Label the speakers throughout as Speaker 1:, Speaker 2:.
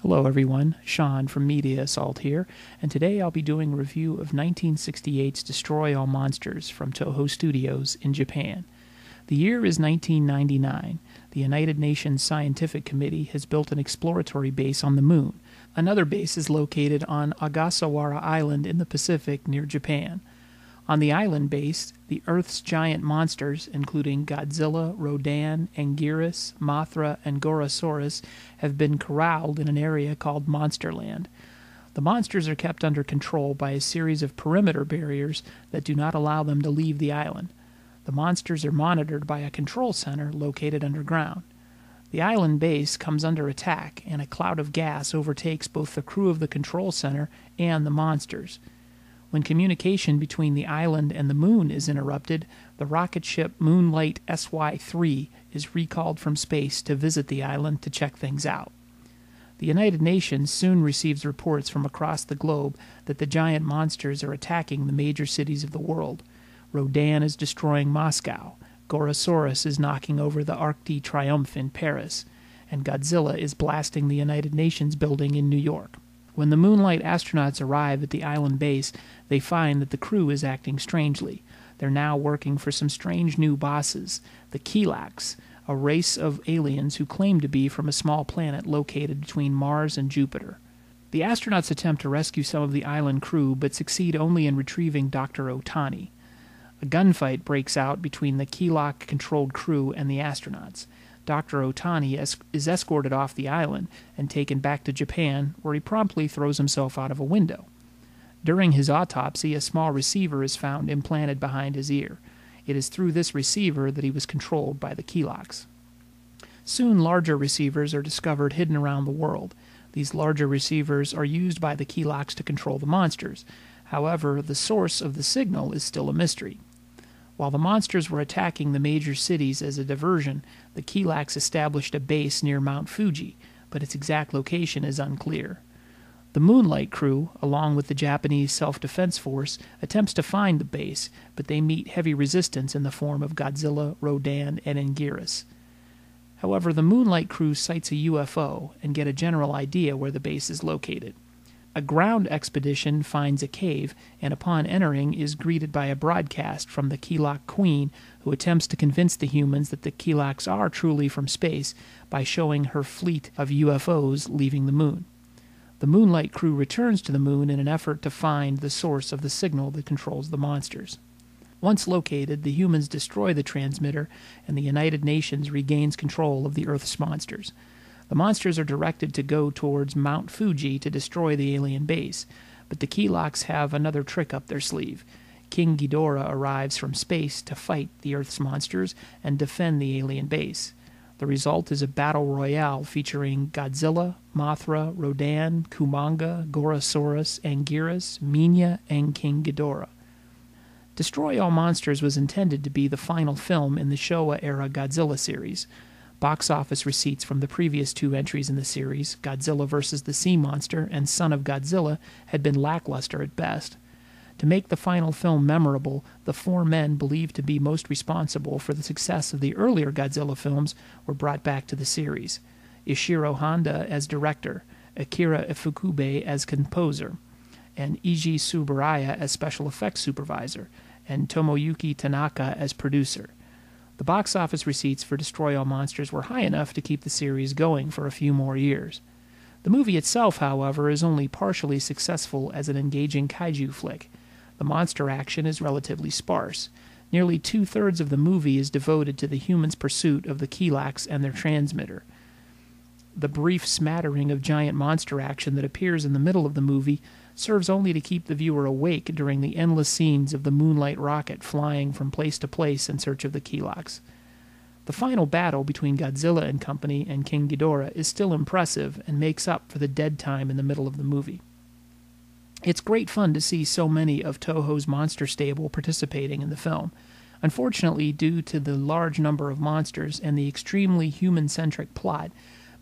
Speaker 1: Hello everyone, Sean from Media Assault here, and today I'll be doing a review of 1968's Destroy All Monsters from Toho Studios in Japan. The year is 1999. The United Nations Scientific Committee has built an exploratory base on the moon. Another base is located on Ogasawara Island in the Pacific near Japan. On the island base, the Earth's giant monsters, including Godzilla, Rodan, Anguirus, Mothra, and Gorosaurus, have been corralled in an area called Monsterland. The monsters are kept under control by a series of perimeter barriers that do not allow them to leave the island. The monsters are monitored by a control center located underground. The island base comes under attack, and a cloud of gas overtakes both the crew of the control center and the monsters. When communication between the island and the moon is interrupted, the rocket ship Moonlight SY-3 is recalled from space to visit the island to check things out. The United Nations soon receives reports from across the globe that the giant monsters are attacking the major cities of the world. Rodan is destroying Moscow, Gorosaurus is knocking over the Arc de Triomphe in Paris, and Godzilla is blasting the United Nations building in New York. When the Moonlight astronauts arrive at the island base, they find that the crew is acting strangely. They're now working for some strange new bosses, the Kilax, a race of aliens who claim to be from a small planet located between Mars and Jupiter. The astronauts attempt to rescue some of the island crew, but succeed only in retrieving Dr. Otani. A gunfight breaks out between the Kilax-controlled crew and the astronauts. Dr. Otani is escorted off the island and taken back to Japan, where he promptly throws himself out of a window. During his autopsy, a small receiver is found implanted behind his ear. It is through this receiver that he was controlled by the Kilax. Soon larger receivers are discovered hidden around the world. These larger receivers are used by the Kilax to control the monsters. However, the source of the signal is still a mystery. While the monsters were attacking the major cities as a diversion, the Kilax established a base near Mount Fuji, but its exact location is unclear. The Moonlight crew, along with the Japanese Self-Defense Force, attempts to find the base, but they meet heavy resistance in the form of Godzilla, Rodan, and Anguirus. However, the Moonlight crew sights a UFO and get a general idea where the base is located. A ground expedition finds a cave, and upon entering is greeted by a broadcast from the Kilax Queen, who attempts to convince the humans that the Kilax are truly from space by showing her fleet of UFOs leaving the moon. The Moonlight crew returns to the moon in an effort to find the source of the signal that controls the monsters. Once located, the humans destroy the transmitter, and the United Nations regains control of the Earth's monsters. The monsters are directed to go towards Mount Fuji to destroy the alien base, but the Kilax have another trick up their sleeve. King Ghidorah arrives from space to fight the Earth's monsters and defend the alien base. The result is a battle royale featuring Godzilla, Mothra, Rodan, Kumonga, Gorosaurus, Anguirus, Minya, and King Ghidorah. Destroy All Monsters was intended to be the final film in the Showa-era Godzilla series. Box office receipts from the previous two entries in the series, Godzilla vs. the Sea Monster and Son of Godzilla, had been lackluster at best. To make the final film memorable, the four men believed to be most responsible for the success of the earlier Godzilla films were brought back to the series. Ishiro Honda as director, Akira Ifukube as composer, and Eiji Tsuburaya as special effects supervisor, and Tomoyuki Tanaka as producer. The box office receipts for Destroy All Monsters were high enough to keep the series going for a few more years. The movie itself, however, is only partially successful as an engaging kaiju flick. The monster action is relatively sparse. Nearly two-thirds of the movie is devoted to the humans' pursuit of the Kilax and their transmitter. The brief smattering of giant monster action that appears in the middle of the movie serves only to keep the viewer awake during the endless scenes of the Moonlight rocket flying from place to place in search of the Kilax. The final battle between Godzilla and company and King Ghidorah is still impressive and makes up for the dead time in the middle of the movie. It's great fun to see so many of Toho's monster stable participating in the film. Unfortunately, due to the large number of monsters and the extremely human-centric plot,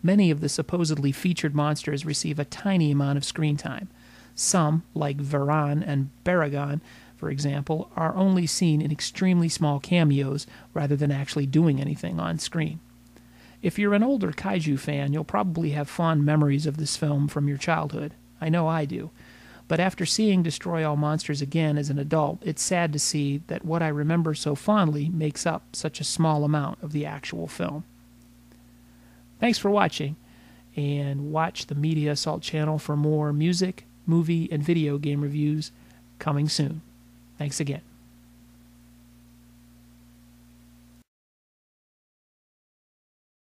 Speaker 1: many of the supposedly featured monsters receive a tiny amount of screen time. Some, like Varan and Baragon, for example, are only seen in extremely small cameos rather than actually doing anything on screen. If you're an older kaiju fan, you'll probably have fond memories of this film from your childhood. I know I do. But after seeing Destroy All Monsters again as an adult, it's sad to see that what I remember so fondly makes up such a small amount of the actual film. Thanks for watching, and watch the Media Assault channel for more music, movie, and video game reviews coming soon. Thanks again.